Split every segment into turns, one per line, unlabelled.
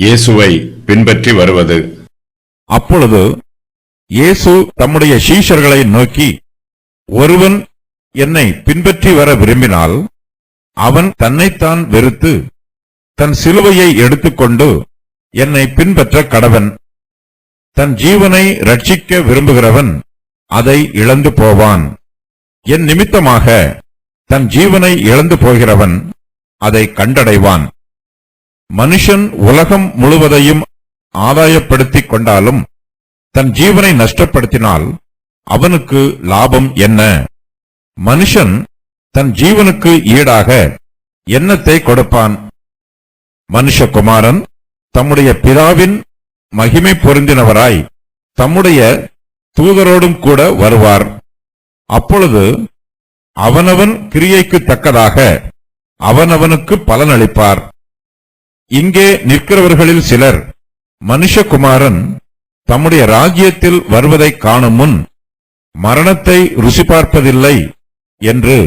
இயேசுவை பின்பற்றி வருவது.
அப்பொழுது இயேசு தம்முடைய சீஷர்களை நோக்கி, ஒருவன் என்னை பின்பற்றி வர விரும்பினால் அவன் தன்னைத்தான் வெறுத்து தன் சிலுவையை எடுத்துக்கொண்டு என்னை பின்பற்ற கடவன். தன் ஜீவனை ரட்சிக்க விரும்புகிறவன் அதை இழந்து போவான். என் நிமித்தமாக தன் ஜீவனை இழந்து போகிறவன் அதை கண்டடைவான். மனுஷன் உலகம் முழுவதையும் ஆதாயப்படுத்திக் கொண்டாலும் தன் ஜீவனை நஷ்டப்படுத்தினால் அவனுக்கு லாபம் என்ன? மனுஷன் தன் ஜீவனுக்கு ஈடாக என்னத்தை கொடுப்பான்? மனுஷகுமாரன் தம்முடைய பிதாவின் மகிமை பொருந்தினவராய் தம்முடைய தூதரோடும் கூட வருவார். அப்பொழுது அவனவன் கிரியைக்கு தக்கதாக அவனவனுக்கு பலனளிப்பார். இங்கே நிற்கிறவர்களில் சிலர் மனுஷகுமாரன் தம்முடைய ராஜ்யத்தில் வருவதை காணும் முன் மரணத்தை ருசி பார்ப்பதில்லை என்று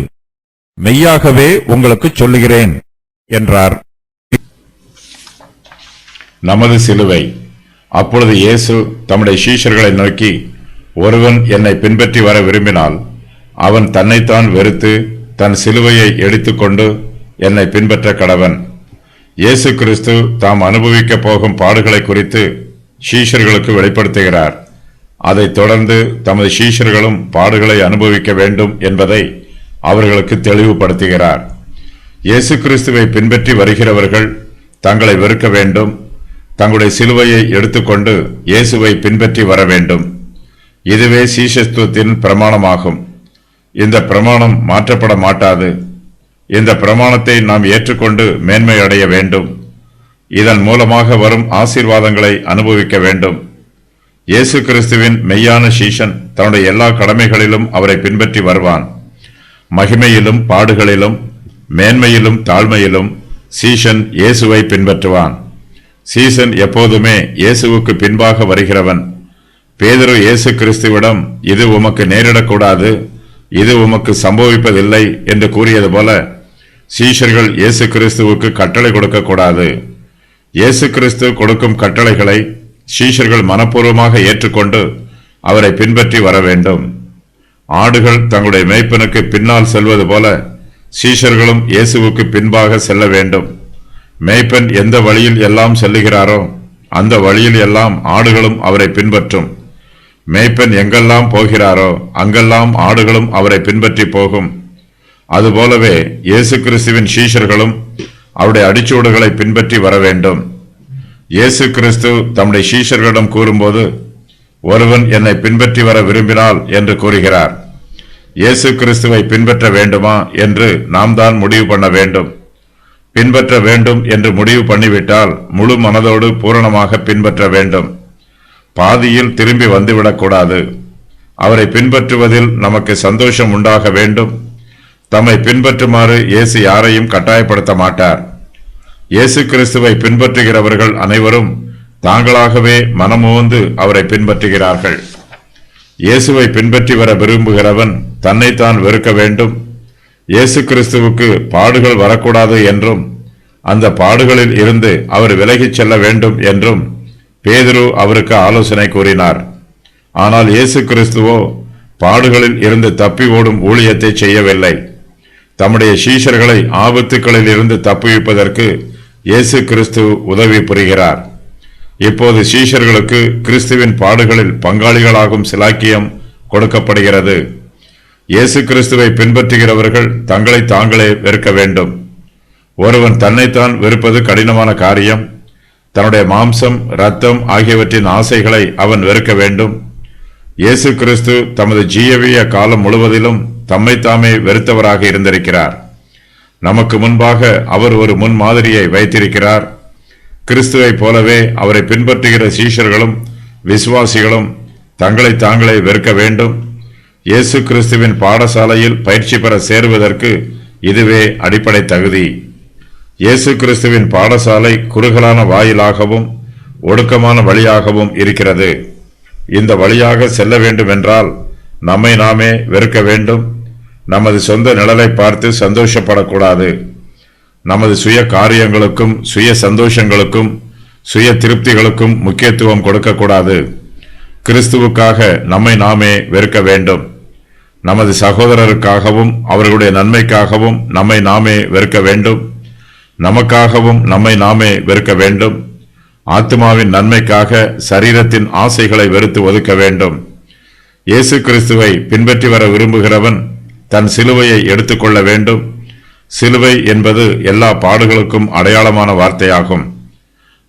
மெய்யாகவே உங்களுக்கு சொல்லுகிறேன் என்றார்.
நமது சிலுவை. அப்பொழுது இயேசு தம்முடைய சீஷர்களை நோக்கி, ஒருவன் என்னை பின்பற்றி வர விரும்பினால் அவன் தன்னைத்தான் வெறுத்து தன் சிலுவையை எடுத்துக்கொண்டு என்னை பின்பற்ற கடவன். இயேசு கிறிஸ்து தாம் அனுபவிக்க போகும் பாடுகளை குறித்து சீஷர்களுக்கு வெளிப்படுத்துகிறார். அதைத் தொடர்ந்து தமது சீஷர்களும் பாடுகளை அனுபவிக்க வேண்டும் என்பதை அவர்களுக்கு தெளிவுபடுத்துகிறார். இயேசு கிறிஸ்துவை பின்பற்றி வருகிறவர்கள் தங்களை வெறுக்க வேண்டும், தங்களுடைய சிலுவையை எடுத்துக்கொண்டு இயேசுவை பின்பற்றி வர வேண்டும். இதுவே சீஷத்துவத்தின் பிரமாணமாகும். இந்த பிரமாணம் மாற்றப்பட மாட்டாது. இந்த பிரமாணத்தை நாம் ஏற்றுக்கொண்டு மேன்மை அடைய வேண்டும். இதன் மூலமாக வரும் ஆசீர்வாதங்களை அனுபவிக்க வேண்டும். இயேசு கிறிஸ்துவின் மெய்யான சீஷன் தன்னுடைய எல்லா கடமைகளிலும் அவரை பின்பற்றி வருவான். மகிமையிலும் பாடுகளிலும் மேன்மையிலும் தாழ்மையிலும் சீஷன் இயேசுவை பின்பற்றுவான். சீஷன் எப்போதுமே இயேசுவுக்கு பின்பாக வருகிறவன். பேதுரு இயேசு கிறிஸ்துவிடம், இது உமக்கு நேரிடக்கூடாது, இது உமக்கு சம்பவிப்பதில்லை என்று கூறியது போல சீஷர்கள் இயேசு கிறிஸ்துவுக்கு கட்டளை கொடுக்கக்கூடாது. இயேசு கிறிஸ்து கொடுக்கும் கட்டளைகளை சீஷர்கள் மனப்பூர்வமாக ஏற்றுக்கொண்டு அவரை பின்பற்றி வர வேண்டும். ஆடுகள் தங்களுடைய மேய்ப்பனுக்கு பின்னால் செல்வது போல சீஷர்களும் இயேசுவுக்கு பின்பாக செல்ல வேண்டும். மேய்ப்பன் எந்த வழியில் எல்லாம் செல்லுகிறாரோ அந்த வழியில் எல்லாம் ஆடுகளும் அவரை பின்பற்றும். மேய்ப்பன் எங்கெல்லாம் போகிறாரோ அங்கெல்லாம் ஆடுகளும் அவரை பின்பற்றி போகும். அதுபோலவே இயேசு கிறிஸ்துவின் சீஷர்களும் அவருடைய அடிச்சூடுகளை பின்பற்றி வர வேண்டும். இயேசு கிறிஸ்து தம்முடைய சீஷர்களிடம் கூறும்போது, ஒருவன் என்னை பின்பற்றி வர விரும்பினால் என்று கூறுகிறார். இயேசு கிறிஸ்துவை பின்பற்ற வேண்டுமா என்று நாம் தான் முடிவு பண்ண வேண்டும். பின்பற்ற வேண்டும் என்று முடிவு பண்ணிவிட்டால் முழு மனதோடு பூரணமாக பின்பற்ற வேண்டும். பாதியில் திரும்பி வந்துவிடக்கூடாது. அவரை பின்பற்றுவதில் நமக்கு சந்தோஷம் உண்டாக வேண்டும். தம்மை பின்பற்றுமாறு இயேசு யாரையும் கட்டாயப்படுத்த மாட்டார். இயேசு கிறிஸ்துவை பின்பற்றுகிறவர்கள் அனைவரும் தாங்களாகவே மனமோந்து அவரை பின்பற்றுகிறார்கள். இயேசுவை பின்பற்றி வர விரும்புகிறவன் தன்னைத்தான் வெறுக்க வேண்டும். இயேசு கிறிஸ்துவுக்கு பாடுகள் வரக்கூடாது என்றும் அந்த பாடுகளில் இருந்து அவர் விலகிச் செல்ல வேண்டும் என்றும் பேதுரு அவருக்கு ஆலோசனை கூறினார். ஆனால் இயேசு கிறிஸ்துவோ பாடுகளில் இருந்து தப்பி ஓடும் ஊழியத்தை செய்யவில்லை. தம்முடைய சீஷர்களை ஆபத்துக்களில் இருந்து தப்புவிப்பதற்கு இயேசு கிறிஸ்து உதவி புரிகிறார். இப்போது சீஷர்களுக்கு கிறிஸ்துவின் பாடுகளில் பங்காளிகளாகும் சிலாக்கியம் கொடுக்கப்படுகிறது. இயேசு கிறிஸ்துவை பின்பற்றுகிறவர்கள் தங்களை தாங்களே வெறுக்க வேண்டும். ஒருவன் தன்னைத்தான் வெறுப்பது கடினமான காரியம். தன்னுடைய மாம்சம், இரத்தம் ஆகியவற்றின் ஆசைகளை அவன் வெறுக்க வேண்டும். இயேசு கிறிஸ்து தமது ஜீவிய காலம் முழுவதிலும் தம்மைத்தாமே வெறுத்தவராக இருந்திருக்கிறார். நமக்கு முன்பாக அவர் ஒரு முன்மாதிரியை வைத்திருக்கிறார். கிறிஸ்துவை போலவே அவரை பின்பற்றுகிற சீஷர்களும் விசுவாசிகளும் தங்களை தாங்களே வெறுக்க வேண்டும். இயேசு கிறிஸ்துவின் பாடசாலையில் பயிற்சி பெற சேருவதற்கு இதுவே அடிப்படை தகுதி. இயேசு கிறிஸ்துவின் பாடசாலை குறுகலான வாயிலாகவும் ஒடுக்கமான வழியாகவும் இருக்கிறது. இந்த வழியாக செல்ல வேண்டும் என்றால் நம்மை நாமே வெறுக்க வேண்டும். நமது சொந்த நிழலை பார்த்து சந்தோஷப்படக்கூடாது. நமது சுய காரியங்களுக்கும் சுய சந்தோஷங்களுக்கும் சுய திருப்திகளுக்கும் முக்கியத்துவம் கொடுக்கக்கூடாது. கிறிஸ்துவுக்காக நம்மை நாமே வெறுக்க வேண்டும். நமது சகோதரருக்காகவும் அவர்களுடைய நன்மைக்காகவும் நம்மை நாமே வெறுக்க வேண்டும். நமக்காகவும் நம்மை நாமே வெறுக்க வேண்டும். ஆத்மாவின் நன்மைக்காக சரீரத்தின் ஆசைகளை வெறுத்து ஒதுக்க வேண்டும். இயேசு கிறிஸ்துவை பின்பற்றி வர விரும்புகிறவன் தன் சிலுவையை எடுத்துக்கொள்ள வேண்டும். சிலுவை என்பது எல்லா பாடுகளுக்கும் அடையாளமான வார்த்தையாகும்.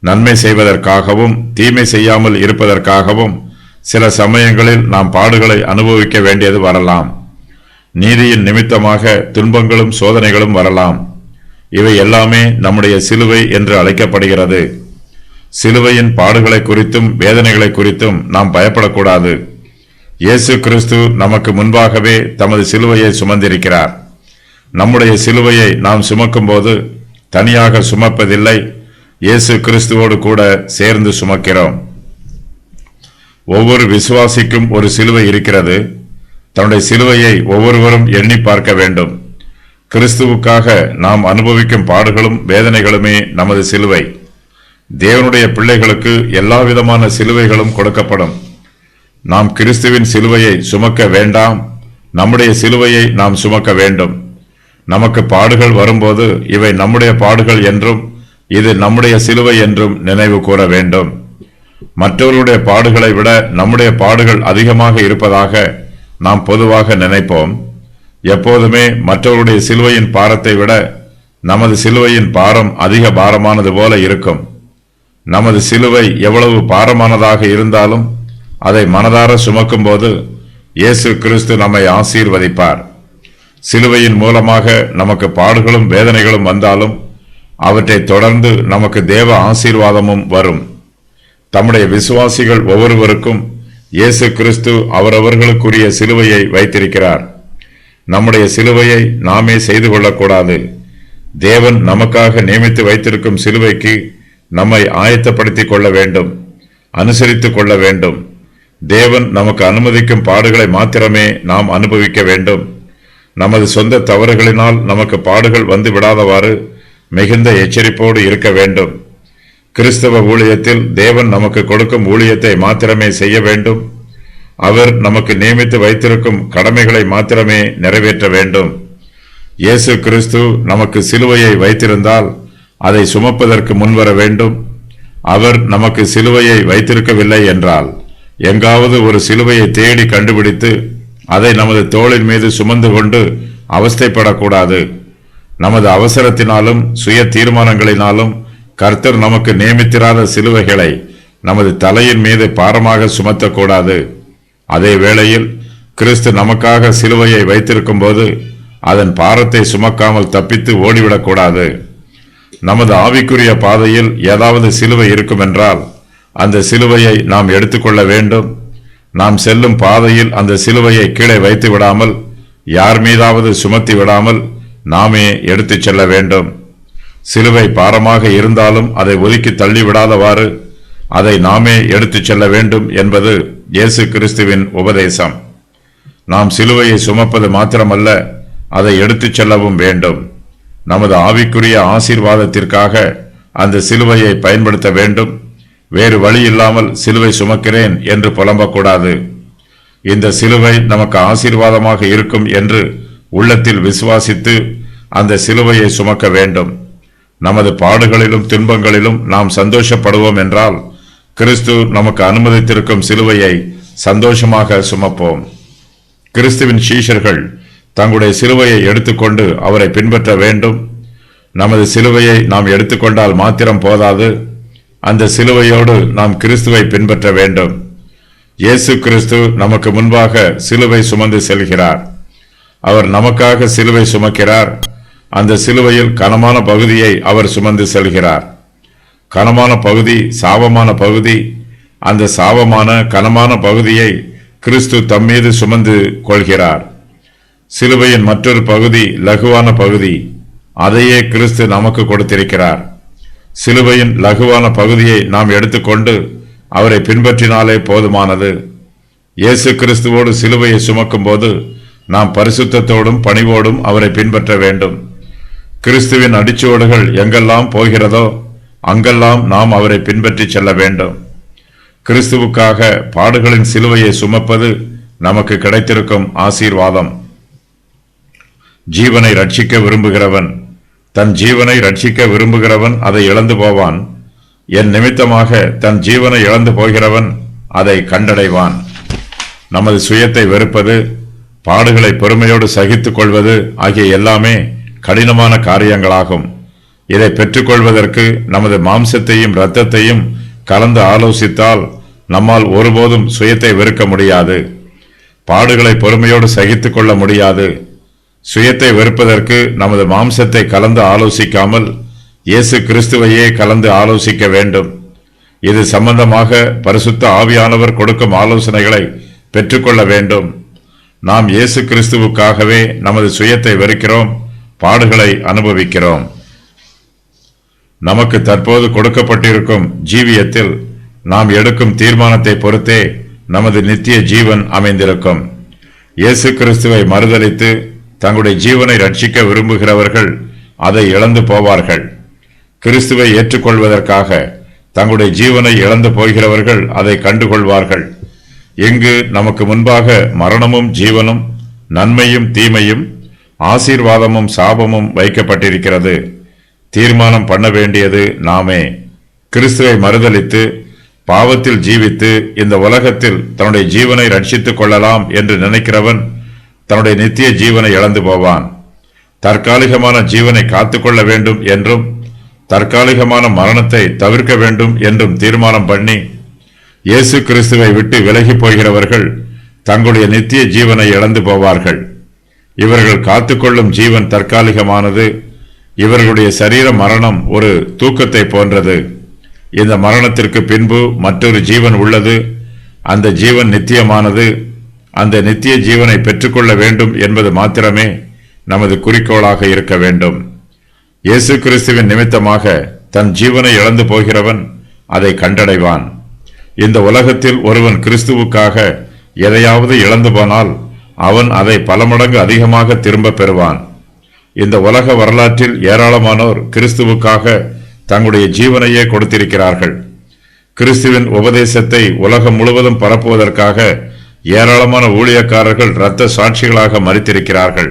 நன்மை செய்வதற்காகவும் தீமை செய்யாமல் இருப்பதற்காகவும் சில சமயங்களில் நாம் பாடுகளை அனுபவிக்க வேண்டியது வரலாம். நீதியின் நிமித்தமாக துன்பங்களும் சோதனைகளும் வரலாம். இவை எல்லாமே நம்முடைய சிலுவை என்று அழைக்கப்படுகிறது. சிலுவையின் பாடுகளை குறித்தும் வேதனைகளை குறித்தும் நாம் பயப்படக்கூடாது. இயேசு கிறிஸ்து நமக்கு முன்பாகவே தமது சிலுவையை சுமந்திருக்கிறார். நம்முடைய சிலுவையை நாம் சுமக்கும் போது தனியாக சுமப்பதில்லை, இயேசு கிறிஸ்துவோடு கூட சேர்ந்து சுமக்கிறோம். ஒவ்வொரு விசுவாசிக்கும் ஒரு சிலுவை இருக்கிறது. தன்னுடைய சிலுவையை ஒவ்வொருவரும் எண்ணி பார்க்க வேண்டும். கிறிஸ்துவுக்காக நாம் அனுபவிக்கும் பாடுகளும் வேதனைகளுமே நமது சிலுவை. தேவனுடைய பிள்ளைகளுக்கு எல்லாவிதமான சிலுவைகளும் கொடுக்கப்படும். நாம் கிறிஸ்துவின் சிலுவையை சுமக்க வேண்டாம், நம்முடைய சிலுவையை நாம் சுமக்க வேண்டும். நமக்கு பாடுகள் வரும்போது இவை நம்முடைய பாடுகள் என்றும் இது நம்முடைய சிலுவை என்றும் நினைவு கூற வேண்டும். மற்றவர்களுடைய பாடுகளை விட நம்முடைய பாடுகள் அதிகமாக இருப்பதாக நாம் பொதுவாக நினைப்போம். எப்போதுமே மற்றவருடைய சிலுவையின் பாரத்தை விட நமது சிலுவையின் பாரம் அதிக பாரமானது போல இருக்கும். நமது சிலுவை எவ்வளவு பாரமானதாக இருந்தாலும் அதை மனதார சுமக்கும் போது இயேசு கிறிஸ்து நம்மை ஆசீர்வதிப்பார். சிலுவையின் மூலமாக நமக்கு பாடுகளும் வேதனைகளும் வந்தாலும் அவற்றை தொடர்ந்து நமக்கு தேவ ஆசீர்வாதமும் வரும். தம்முடைய விசுவாசிகள் ஒவ்வொருவருக்கும் இயேசு கிறிஸ்து அவரவர்களுக்குரிய சிலுவையை வைத்திருக்கிறார். நம்முடைய சிலுவையை நாமே செய்து கொள்ளக்கூடாது. தேவன் நமக்காக நியமித்து வைத்திருக்கும் சிலுவைக்கு நம்மை ஆயத்தப்படுத்திக் கொள்ள வேண்டும், அனுசரித்துக் கொள்ள வேண்டும். தேவன் நமக்கு அனுமதிக்கும் பாடுகளை மாத்திரமே நாம் அனுபவிக்க வேண்டும். நமது சொந்த தவறுகளினால் நமக்கு பாடுகள் வந்து விடாதவாறு மிகுந்த எச்சரிப்போடு இருக்க வேண்டும். கிறிஸ்தவ ஊழியத்தில் தேவன் நமக்கு கொடுக்கும் ஊழியத்தை மாத்திரமே செய்ய வேண்டும். அவர் நமக்கு நியமித்து வைத்திருக்கும் கடமைகளை மாத்திரமே நிறைவேற்ற வேண்டும். இயேசு கிறிஸ்து நமக்கு சிலுவையை வைத்திருந்தால் அதை சுமப்பதற்கு முன்வர வேண்டும். அவர் நமக்கு சிலுவையை வைத்திருக்கவில்லை என்றால் எங்காவது ஒரு சிலுவையை தேடி கண்டுபிடித்து அதை நமது தோளின் மீது சுமந்து கொண்டு அவஸ்தைப்படக்கூடாது. நமது அவசரத்தினாலும் சுய தீர்மானங்களினாலும் கர்த்தர் நமக்கு நியமித்திராத சிலுவைகளை நமது தலையின் மீது பாரமாக சுமத்தக்கூடாது. அதே வேளையில் கிறிஸ்து நமக்காக சிலுவையை வைத்திருக்கும் போது அதன் பாரத்தை சுமக்காமல் தப்பித்து ஓடிவிடக்கூடாது. நமது ஆவிக்குரிய பாதையில் ஏதாவது சிலுவை இருக்கும் என்றால் அந்த சிலுவையை நாம் எடுத்துக்கொள்ள வேண்டும். நாம் செல்லும் பாதையில் அந்த சிலுவையை கீழே வைத்து விடாமல், யார் மீதாவது சுமத்தி விடாமல் நாமே எடுத்துச் செல்ல வேண்டும். சிலுவை பாரமாக இருந்தாலும் அதை ஒதுக்கி தள்ளிவிடாதவாறு அதை நாமே எடுத்துச் செல்ல வேண்டும் என்பது இயேசு கிறிஸ்துவின் உபதேசம். நாம் சிலுவையை சுமப்பது மாத்திரமல்ல, அதை எடுத்துச் செல்லவும் வேண்டும். நமது ஆவிக்குரிய ஆசீர்வாதத்திற்காக அந்த சிலுவையை பயன்படுத்த வேண்டும். வேறு வழி இல்லாமல் சிலுவை சுமக்கிறேன் என்று புலம்பக்கூடாது. இந்த சிலுவை நமக்கு ஆசீர்வாதமாக இருக்கும் என்று உள்ளத்தில் விசுவாசித்து அந்த சிலுவையை சுமக்க வேண்டும். நமது பாடுகளிலும் துன்பங்களிலும் நாம் சந்தோஷப்படுவோம் என்றால் கிறிஸ்து நமக்கு அனுமதித்திருக்கும் சிலுவையை சந்தோஷமாக சுமப்போம். கிறிஸ்துவின் சீஷர்கள் தங்களுடைய சிலுவையை எடுத்துக்கொண்டு அவரை பின்பற்ற வேண்டும். நமது சிலுவையை நாம் எடுத்துக்கொண்டால் மாத்திரம் போதாது, அந்த சிலுவையோடு நாம் கிறிஸ்துவை பின்பற்ற வேண்டும். இயேசு கிறிஸ்து நமக்கு முன்பாக சிலுவை சுமந்து செல்கிறார். அவர் நமக்காக சிலுவை சுமக்கிறார். அந்த சிலுவையில் கனமான பகுதியை அவர் சுமந்து செல்கிறார். கனமான பகுதி சாபமான பகுதி. அந்த சாபமான கனமான பகுதியை கிறிஸ்து தம்மீது சுமந்து கொள்கிறார். சிலுவையின் மற்றொரு பகுதி லகுவான பகுதி. அதையே கிறிஸ்து நமக்கு கொடுத்திருக்கிறார். சிலுவையின் லகுவான பகுதியை நாம் எடுத்துக்கொண்டு அவரை பின்பற்றினாலே போதுமானது. இயேசு கிறிஸ்துவோடு சிலுவையை சுமக்கும் போது நாம் பரிசுத்தத்தோடும் பணிவோடும் அவரை பின்பற்ற வேண்டும். கிறிஸ்துவின் அடிச்சுவடுகள் எங்கெல்லாம் போகிறதோ அங்கெல்லாம் நாம் அவரை பின்பற்றி செல்ல வேண்டும். கிறிஸ்துவுக்காக பாடுகளின் சிலுவையை சுமப்பது நமக்கு கிடைத்திருக்கும் ஆசீர்வாதம். ஜீவனை ரட்சிக்க விரும்புகிறவன் தன் ஜீவனை ரட்சிக்க விரும்புகிறவன் அதை இழந்து போவான். என் நிமித்தமாக தன் ஜீவனை இழந்து போகிறவன் அதை கண்டடைவான். நமது சுயத்தை வெறுப்பது, பாடுகளை பொறுமையோடு சகித்துக் கொள்வது ஆகிய எல்லாமே கடினமான காரியங்களாகும். இதை பெற்றுக்கொள்வதற்கு நமது மாம்சத்தையும் இரத்தத்தையும் கலந்து ஆலோசித்தால் நம்மால் ஒருபோதும் சுயத்தை வெறுக்க முடியாது. பாடுகளை பொறுமையோடு சகித்துக் கொள்ள முடியாது. சுயத்தை வெறுப்பதற்கு நமது மாம்சத்தை கலந்து ஆலோசிக்காமல் இயேசு கிறிஸ்துவையே கலந்து ஆலோசிக்க வேண்டும். இது சம்பந்தமாக பரிசுத்த ஆவியானவர் கொடுக்கும் ஆலோசனைகளை பெற்றுக்கொள்ள வேண்டும். நாம் இயேசு கிறிஸ்துவுக்காகவே நமது சுயத்தை வெறுக்கிறோம், பாடுகளை அனுபவிக்கிறோம். நமக்கு தற்போது கொடுக்கப்பட்டிருக்கும் ஜீவியத்தில் நாம் எடுக்கும் தீர்மானத்தை பொறுத்தே நமது நித்திய ஜீவன் அமைந்திருக்கும். இயேசு கிறிஸ்துவை மறுதலித்து தங்களுடைய ஜீவனை ரட்சிக்க விரும்புகிறவர்கள் அதை இழந்து போவார்கள். கிறிஸ்துவை ஏற்றுக்கொள்வதற்காக தங்களுடைய ஜீவனை இழந்து போகிறவர்கள் அதை கண்டுகொள்வார்கள். எங்கு நமக்கு முன்பாக மரணமும் ஜீவனும், நன்மையும் தீமையும், ஆசீர்வாதமும் சாபமும் வைக்கப்பட்டிருக்கிறது. தீர்மானம் பண்ண வேண்டியது நாமே. கிறிஸ்துவை மறுதலித்து பாவத்தில் ஜீவித்து இந்த உலகத்தில் தன்னுடைய ஜீவனை ரட்சித்துக் கொள்ளலாம் என்று நினைக்கிறவன் தன்னுடைய நித்திய ஜீவனை இழந்து போவான். தற்காலிகமான ஜீவனை காத்துக்கொள்ள வேண்டும் என்றும் தற்காலிகமான மரணத்தை தவிர்க்க வேண்டும் என்றும் தீர்மானம் பண்ணி இயேசு கிறிஸ்துவை விட்டு விலகி போகிறவர்கள் தங்களுடைய நித்திய ஜீவனை இழந்து போவார்கள். இவர்கள் காத்துக்கொள்ளும் ஜீவன் தற்காலிகமானது. இவர்களுடைய சரீர மரணம் ஒரு தூக்கத்தை போன்றது. இந்த மரணத்திற்கு பின்பு மற்றொரு ஜீவன் உள்ளது. அந்த ஜீவன் நித்தியமானது. அந்த நித்திய ஜீவனை பெற்றுக்கொள்ள வேண்டும் என்பது மாத்திரமே நமது குறிக்கோளாக இருக்க வேண்டும். இயேசு கிறிஸ்துவின் நிமித்தமாக தன் ஜீவனை இழந்து போகிறவன் அதை கண்டடைவான். இந்த உலகத்தில் ஒருவன் கிறிஸ்துவுக்காக எதையாவது இழந்து போனால் அவன் அதை பல மடங்கு அதிகமாக திரும்ப பெறுவான். இந்த உலக வரலாற்றில் ஏராளமானோர் கிறிஸ்துவுக்காக தங்களுடைய ஜீவனையே கொடுத்திருக்கிறார்கள். கிறிஸ்துவின் உபதேசத்தை உலகம் முழுவதும் பரப்புவதற்காக ஏராளமான ஊழியக்காரர்கள் இரத்த சாட்சிகளாக மரித்திருக்கிறார்கள்.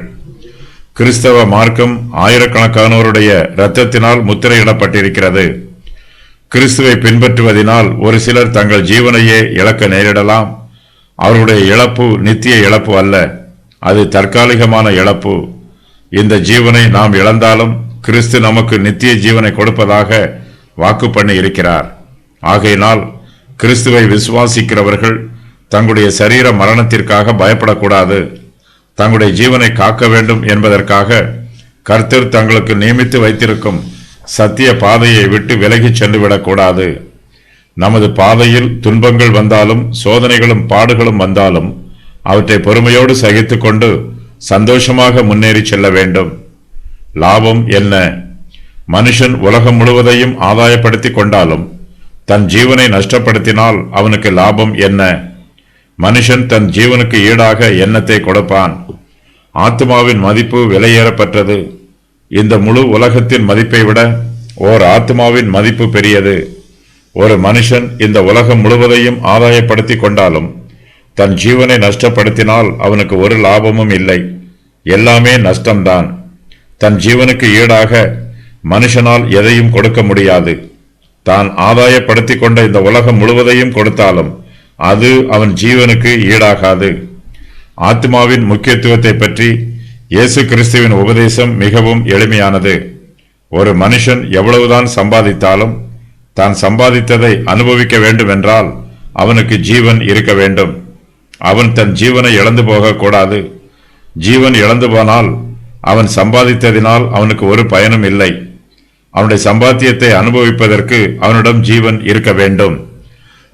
கிறிஸ்தவ மார்க்கம் ஆயிரக்கணக்கானோருடைய இரத்தத்தினால் முத்திரையிடப்பட்டிருக்கிறது. கிறிஸ்துவை பின்பற்றுவதனால் ஒரு சிலர் தங்கள் ஜீவனையே இழக்க நேரிடலாம். அவருடைய இழப்பு நித்திய இழப்பு அல்ல, அது தற்காலிகமான இழப்பு. இந்த ஜீவனை நாம் இழந்தாலும் கிறிஸ்து நமக்கு நித்திய ஜீவனை கொடுப்பதாக வாக்கு பண்ணி இருக்கிறார். ஆகையினால் கிறிஸ்துவை விசுவாசிக்கிறவர்கள் தங்களுடைய சரீர மரணத்திற்காக பயப்படக்கூடாது. தங்களுடைய ஜீவனை காக்க வேண்டும் என்பதற்காக கர்த்தர் தங்களுக்கு நியமித்து வைத்திருக்கும் சத்திய பாதையை விட்டு விலகி சென்றுவிடக்கூடாது. நமது பாதையில் துன்பங்கள் வந்தாலும் சோதனைகளும் பாடுகளும் வந்தாலும் அவற்றை பொறுமையோடு சகித்துக் கொண்டு சந்தோஷமாக முன்னேறி செல்ல வேண்டும். லாபம் என்ன? மனுஷன் உலகம் முழுவதையும் ஆதாயப்படுத்திக் கொண்டாலும் தன் ஜீவனை நஷ்டப்படுத்தினால் அவனுக்கு லாபம் என்ன? மனுஷன் தன் ஜீவனுக்கு ஈடாக எண்ணத்தை கொடுப்பான். ஆத்மாவின் மதிப்பு விலையேறப்பட்டது. இந்த முழு உலகத்தின் மதிப்பை விட ஓர் ஆத்மாவின் மதிப்பு பெரியது. ஒரு மனுஷன் இந்த உலகம் முழுவதையும் ஆதாயப்படுத்திக் கொண்டாலும் தன் ஜீவனை நஷ்டப்படுத்தினால் அவனுக்கு ஒரு லாபமும் இல்லை. எல்லாமே நஷ்டம்தான். தன் ஜீவனுக்கு ஈடாக மனுஷனால் எதையும் கொடுக்க முடியாது. தான் ஆதாயப்படுத்திக் கொண்ட இந்த உலகம் முழுவதையும் கொடுத்தாலும் அது அவன் ஜீவனுக்கு ஈடாகாது. ஆத்மாவின் முக்கியத்துவத்தை பற்றி இயேசு கிறிஸ்துவின் உபதேசம் மிகவும் எளிமையானது. ஒரு மனுஷன் எவ்வளவுதான் சம்பாதித்தாலும் தான் சம்பாதித்ததை அனுபவிக்க வேண்டும் என்றால் அவனுக்கு ஜீவன் இருக்க வேண்டும். அவன் தன் ஜீவனை இழந்து போகக்கூடாது. ஜீவன் இழந்து போனால் அவன் சம்பாதித்ததினால் அவனுக்கு ஒரு பயனும் இல்லை. அவனுடைய சம்பாத்தியத்தை அனுபவிப்பதற்கு அவனிடம் ஜீவன் இருக்க வேண்டும்.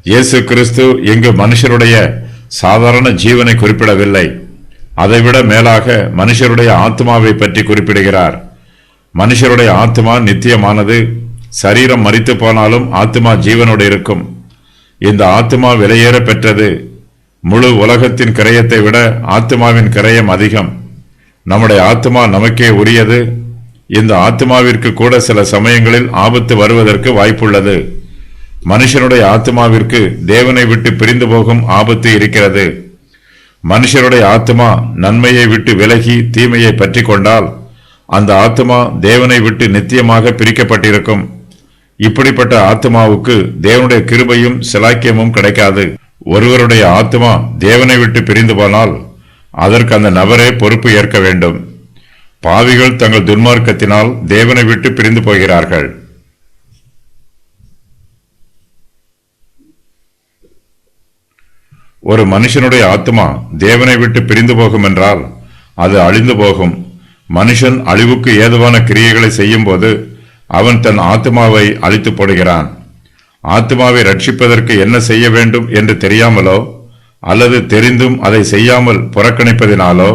இயேசு கிறிஸ்து இங்கு மனுஷருடைய சாதாரண ஜீவனை குறிப்பிடவில்லை. அதைவிட மேலாக மனுஷருடைய ஆத்மாவை பற்றி குறிப்பிடுகிறார். மனுஷருடைய ஆத்மா நித்தியமானது. சரீரம் மரித்து போனாலும் ஆத்மா ஜீவனோடு இருக்கும். இந்த ஆத்மா விலையேற பெற்றது. முழு உலகத்தின் கிரயத்தை விட ஆத்மாவின் கிரயம் அதிகம். நம்முடைய ஆத்மா நமக்கே உரியது. இந்த ஆத்மாவிற்கு கூட சில சமயங்களில் ஆபத்து வருவதற்கு வாய்ப்புள்ளது. மனுஷனுடைய ஆத்மாவிற்கு தேவனை விட்டு பிரிந்து போகும் ஆபத்து இருக்கிறது. மனுஷருடைய ஆத்மா நன்மையை விட்டு விலகி தீமையை பற்றி கொண்டால் அந்த ஆத்மா தேவனை விட்டு நித்தியமாக பிரிக்கப்பட்டிருக்கும். இப்படிப்பட்ட ஆத்மாவுக்கு தேவனுடைய கிருபையும் சிலாக்கியமும் கிடைக்காது. ஒருவருடைய ஆத்மா தேவனை விட்டு பிரிந்து போனால் அதற்கு அந்த நபரே பொறுப்பு ஏற்க வேண்டும். பாவிகள் தங்கள் துன்மார்க்கத்தினால் தேவனை விட்டு பிரிந்து போகிறார்கள். ஒரு மனுஷனுடைய ஆத்மா தேவனை விட்டு பிரிந்து போகும் என்றால் அது அழிந்து போகும். மனுஷன் அழிவுக்கு ஏதுவான கிரியைகளை செய்யும் போது அவன் தன் ஆத்மாவை அழித்து போடுகிறான். ஆத்மாவை ரட்சிப்பதற்கு என்ன செய்ய வேண்டும் என்று தெரியாமலோ அல்லது தெரிந்தும் அதை செய்யாமல் புறக்கணிப்பதினாலோ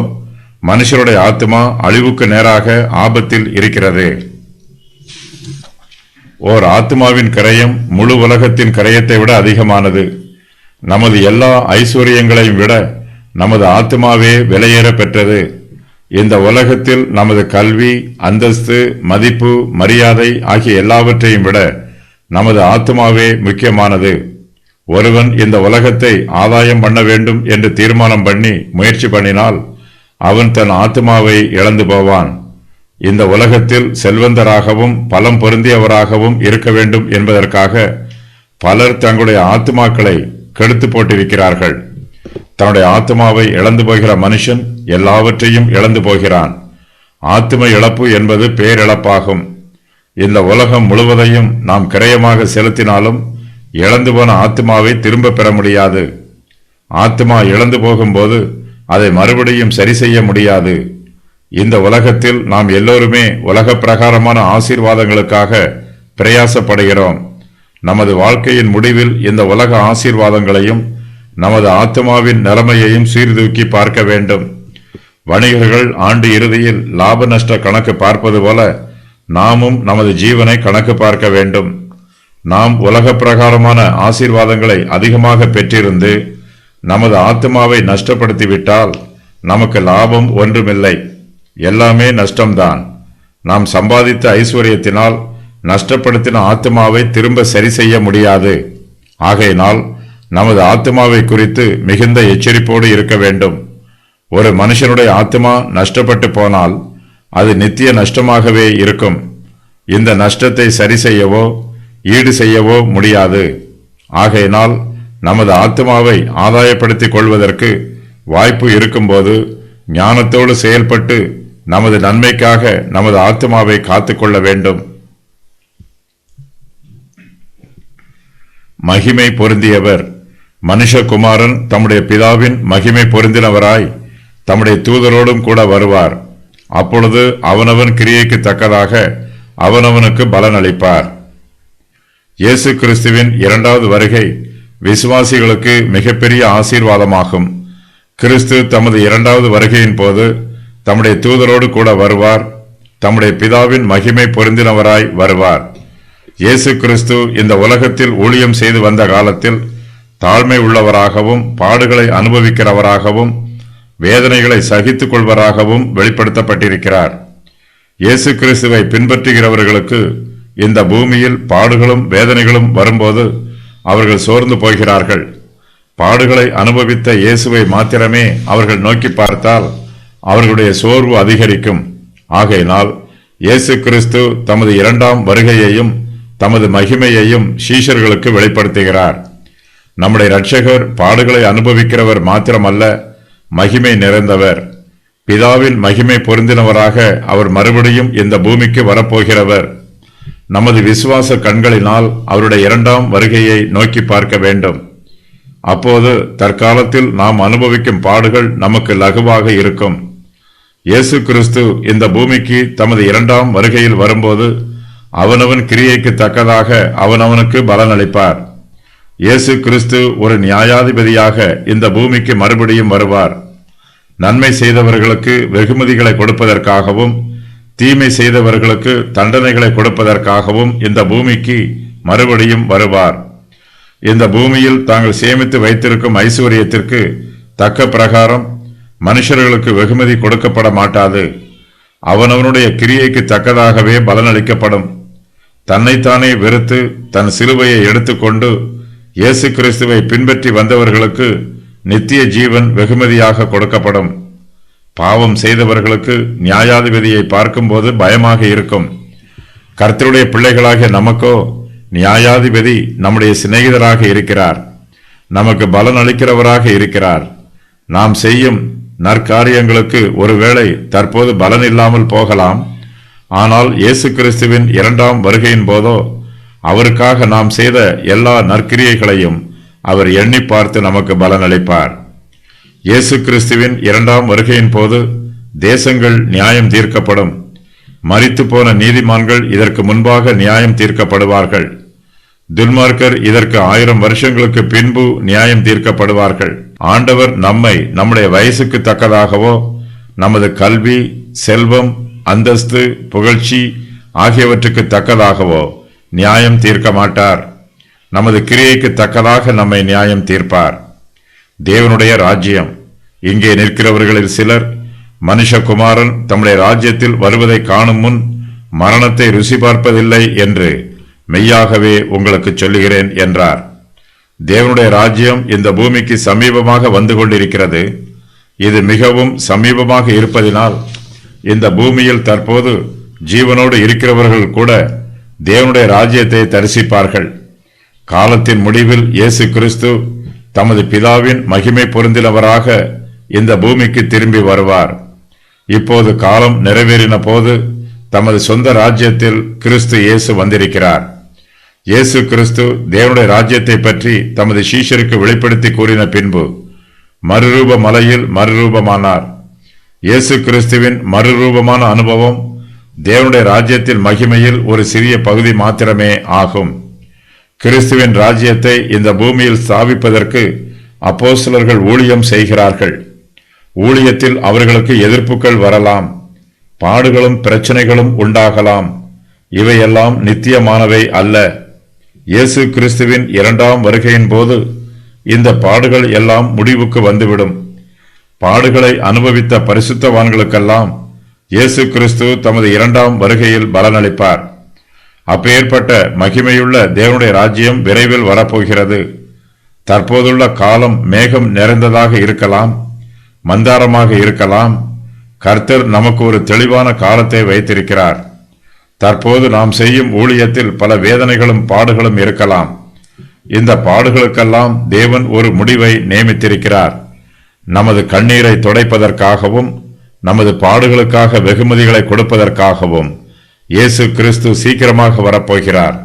மனுஷருடைய ஆத்மா அழிவுக்கு நேராக ஆபத்தில் இருக்கிறது. ஓர் ஆத்மாவின் கிரயம் முழு உலகத்தின் கிரயத்தை விட அதிகமானது. நமது எல்லா ஐஸ்வர்யங்களையும் விட நமது ஆத்மாவே விலையேற பெற்றது. இந்த உலகத்தில் நமது கல்வி, அந்தஸ்து, மதிப்பு, மரியாதை ஆகிய எல்லாவற்றையும் விட நமது ஆத்மாவே முக்கியமானது. ஒருவன் இந்த உலகத்தை ஆதாயம் பண்ண வேண்டும் என்று தீர்மானம் பண்ணி முயற்சி பண்ணினால் அவன் தன் ஆத்மாவை இழந்து போவான். இந்த உலகத்தில் செல்வந்தராகவும் பலம் பொருந்தியவராகவும் இருக்க வேண்டும் என்பதற்காக பலர் தங்களுடைய ஆத்மாக்களை கெடுத்து போட்டிருக்கிறார்கள். தன்னுடைய ஆத்மாவை இழந்து போகிற மனுஷன் எல்லாவற்றையும் இழந்து போகிறான். ஆத்ம இழப்பு என்பது பேரிழப்பாகும். இந்த உலகம் முழுவதையும் நாம் கிரயமாக செலுத்தினாலும் இழந்து போன ஆத்மாவை திரும்ப பெற முடியாது. ஆத்மா இழந்து போகும்போது அதை மறுபடியும் சரி செய்ய முடியாது. இந்த உலகத்தில் நாம் எல்லோருமே உலக பிரகாரமான ஆசீர்வாதங்களுக்காக பிரயாசப்படுகிறோம். நமது வாழ்க்கையின் முடிவில் இந்த உலக ஆசீர்வாதங்களையும் நமது ஆத்மாவின் நிலைமையையும் சீர்தூக்கி பார்க்க வேண்டும். வணிகர்கள் ஆண்டு இறுதியில் லாப நஷ்ட கணக்கு பார்ப்பது போல நாமும் நமது ஜீவனை கணக்கு பார்க்க வேண்டும். நாம் உலக பிரகாரமான ஆசீர்வாதங்களை அதிகமாக பெற்றிருந்து நமது ஆத்மாவை நஷ்டப்படுத்திவிட்டால் நமக்கு லாபம் ஒன்றுமில்லை, எல்லாமே நஷ்டம்தான். நாம் சம்பாதித்த ஐஸ்வர்யத்தினால் நஷ்டப்படுத்தின ஆத்மாவை திரும்ப சரி செய்ய முடியாது. ஆகையினால் நமது ஆத்மாவை குறித்து மிகுந்த எச்சரிப்போடு இருக்க வேண்டும். ஒரு மனுஷனுடைய ஆத்மா நஷ்டப்பட்டு போனால் அது நித்திய நஷ்டமாகவே இருக்கும். இந்த நஷ்டத்தை சரி செய்யவோ ஈடு செய்யவோ முடியாது. ஆகையினால் நமது ஆத்மாவை ஆதாயப்படுத்திக் கொள்வதற்கு வாய்ப்பு இருக்கும்போது ஞானத்தோடு செயல்பட்டு நமது நன்மைக்காக நமது ஆத்மாவை காத்துக்கொள்ள வேண்டும். மகிமை பொருந்தியவர் மனுஷகுமாரன் தம்முடைய பிதாவின் மகிமை பொருந்தினவராய் தம்முடைய தூதரோடும் கூட வருவார். அப்பொழுது அவனவன் கிரியைக்கு தக்கதாக அவனவனுக்கு பலன் அளிப்பார். இயேசு கிறிஸ்துவின் இரண்டாவது வருகை விசுவாசிகளுக்கு மிகப்பெரிய ஆசீர்வாதமாகும். கிறிஸ்து தமது இரண்டாவது வருகையின் போது தம்முடைய தூதரோடு கூட வருவார். தம்முடைய பிதாவின் மகிமை பொருந்தினவராய் வருவார். இயேசு கிறிஸ்து இந்த உலகத்தில் ஊழியம் செய்து வந்த காலத்தில் தாழ்மை உள்ளவராகவும் பாடுகளை அனுபவிக்கிறவராகவும் வேதனைகளை சகித்துக் கொள்வராகவும் வெளிப்படுத்தப்பட்டிருக்கிறார். இயேசு கிறிஸ்துவை பின்பற்றுகிறவர்களுக்கு இந்த பூமியில் பாடுகளும் வேதனைகளும் வரும்போது அவர்கள் சோர்ந்து போகிறார்கள். பாடுகளை அனுபவித்த இயேசுவை மாத்திரமே அவர்கள் நோக்கி பார்த்தால் அவர்களுடைய சோர்வு அதிகரிக்கும். ஆகையினால் இயேசு கிறிஸ்து தமது இரண்டாம் வருகையையும் தமது மகிமையையும் சீஷர்களுக்கு வெளிப்படுத்துகிறார். நம்முடைய இரட்சகர் பாடுகளை அனுபவிக்கிறவர் மாத்திரமல்ல, மகிமை நிறைந்தவர். பிதாவின் மகிமை பொருந்தினவராக அவர் மறுபடியும் இந்த பூமிக்கு வரப்போகிறவர். நமது விசுவாச கண்களினால் அவருடைய இரண்டாம் வருகையை நோக்கி பார்க்க வேண்டும். அப்போது தற்காலத்தில் நாம் அனுபவிக்கும் பாடுகள் நமக்கு லகுவாக இருக்கும். இயேசு கிறிஸ்து இந்த பூமிக்கு தமது இரண்டாம் வருகையில் வரும்போது அவனவன் கிரியைக்கு தக்கதாக அவனவனுக்கு பலன் அளிப்பார். இயேசு கிறிஸ்து ஒரு நியாயாதிபதியாக இந்த பூமிக்கு மறுபடியும் வருவார். நன்மை செய்தவர்களுக்கு வெகுமதிகளை கொடுப்பதற்காகவும் தீமை செய்தவர்களுக்கு தண்டனைகளை கொடுப்பதற்காகவும் இந்த பூமிக்கு மறுபடியும் வருவார். இந்த பூமியில் தாங்கள் சேமித்து வைத்திருக்கும் ஐஸ்வர்யத்திற்கு தக்க பிரகாரம் மனுஷர்களுக்கு வெகுமதி கொடுக்கப்பட மாட்டாது. அவனவனுடைய கிரியைக்கு தக்கதாகவே பலனளிக்கப்படும். தன்னைத்தானே வெறுத்து தன் சிலுவையை எடுத்துக்கொண்டு இயேசு கிறிஸ்துவை பின்பற்றி வந்தவர்களுக்கு நித்திய ஜீவன் வெகுமதியாக கொடுக்கப்படும். பாவம் செய்தவர்களுக்கு நியாயாதிபதியை பார்க்கும்போது பயமாக இருக்கும். கர்த்தருடைய பிள்ளைகளாகிய நமக்கோ நியாயாதிபதி நம்முடைய சிநேகிதராக இருக்கிறார், நமக்கு பலன் அளிக்கிறவராக இருக்கிறார். நாம் செய்யும் நற்காரியங்களுக்கு ஒருவேளை தற்போது பலன் இல்லாமல் போகலாம். ஆனால் இயேசு கிறிஸ்துவின் இரண்டாம் வருகையின் போதோ அவருக்காக நாம் செய்த எல்லா நற்கிரியைகளையும் அவர் எண்ணி பார்த்து நமக்கு பலன் அளிப்பார். இயேசு கிறிஸ்துவின் இரண்டாம் வருகையின் போது தேசங்கள் நியாயம் தீர்க்கப்படும். மரித்து போன நீதிமான்கள் இதற்கு முன்பாக நியாயம் தீர்க்கப்படுவார்கள். துன்மார்க்கர் இதற்கு 1000 வருஷங்களுக்கு பின்பு நியாயம் தீர்க்கப்படுவார்கள். ஆண்டவர் நம்மை நம்முடைய வயசுக்கு தக்கதாகவோ நமது கல்வி, செல்வம், அந்தஸ்து, புகழ்ச்சி ஆகியவற்றுக்கு தக்கதாகவோ நியாயம் தீர்க்க மாட்டார். நமது கிரியைக்கு தக்கதாக நம்மை நியாயம் தீர்ப்பார். தேவனுடைய ராஜ்யம். இங்கே நிற்கிறவர்களில் சிலர் மனுஷகுமாரன் தம்முடைய ராஜ்யத்தில் வருவதை காணும் முன் மரணத்தை ருசி பார்ப்பதில்லை என்று மெய்யாகவே உங்களுக்கு சொல்லுகிறேன் என்றார். தேவனுடைய ராஜ்யம் இந்த பூமிக்கு சமீபமாக வந்து கொண்டிருக்கிறது. இது மிகவும் சமீபமாக இருப்பதினால் இந்த பூமியில் தற்போது ஜீவனோடு இருக்கிறவர்கள் கூட தேவனுடைய ராஜ்யத்தை தரிசிப்பார்கள். காலத்தின் முடிவில் இயேசு கிறிஸ்து தமது பிதாவின் மகிமை பொருந்தினவராக இந்த பூமிக்கு திரும்பி வருவார். இப்போது காலம் நிறைவேறின போது தமது சொந்த ராஜ்யத்தில் கிறிஸ்து இயேசு வந்திருக்கிறார். இயேசு கிறிஸ்து தேவனுடைய ராஜ்யத்தை பற்றி தமது சீஷருக்கு வெளிப்படுத்தி கூறின பின்பு மறுரூப மலையில் மறுரூபமானார். இயேசு கிறிஸ்துவின் மறுரூபமான அனுபவம் தேவனுடைய ராஜ்யத்தில் மகிமையில் ஒரு சிறிய பகுதி மாத்திரமே ஆகும். கிறிஸ்துவின் ராஜ்யத்தை இந்த பூமியில் ஸ்தாபிப்பதற்கு அப்போஸ்தலர்கள் ஊழியம் செய்கிறார்கள். ஊழியத்தில் அவர்களுக்கு எதிர்ப்புகள் வரலாம், பாடுகளும் பிரச்சனைகளும் உண்டாகலாம். இவையெல்லாம் நித்தியமானவை அல்ல. இயேசு கிறிஸ்துவின் இரண்டாம் வருகையின் போது இந்த பாடுகள் எல்லாம் முடிவுக்கு வந்துவிடும். பாடுகளை அனுபவித்த பரிசுத்தவான்களுக்கெல்லாம் இயேசு கிறிஸ்து தமது இரண்டாம் வருகையில் பலனளிப்பார். அப்பேற்பட்ட மகிமையுள்ள தேவனுடைய ராஜ்யம் விரைவில் வரப்போகிறது. தற்போதுள்ள காலம் மேகம் நிறைந்ததாக இருக்கலாம், மந்தாரமாக இருக்கலாம். கர்த்தர் நமக்கு ஒரு தெளிவான காலத்தை வைத்திருக்கிறார். தற்போது நாம் செய்யும் ஊழியத்தில் பல வேதனைகளும் பாடுகளும் இருக்கலாம். இந்த பாடுகளுக்கெல்லாம் தேவன் ஒரு முடிவை நியமித்திருக்கிறார். நமது கண்ணீரை துடைப்பதற்காகவும் நமது பாடுகளுக்காக வெகுமதிகளை கொடுப்பதற்காகவும் இயேசு கிறிஸ்து சீக்கிரமாக வரப்போகிறார்.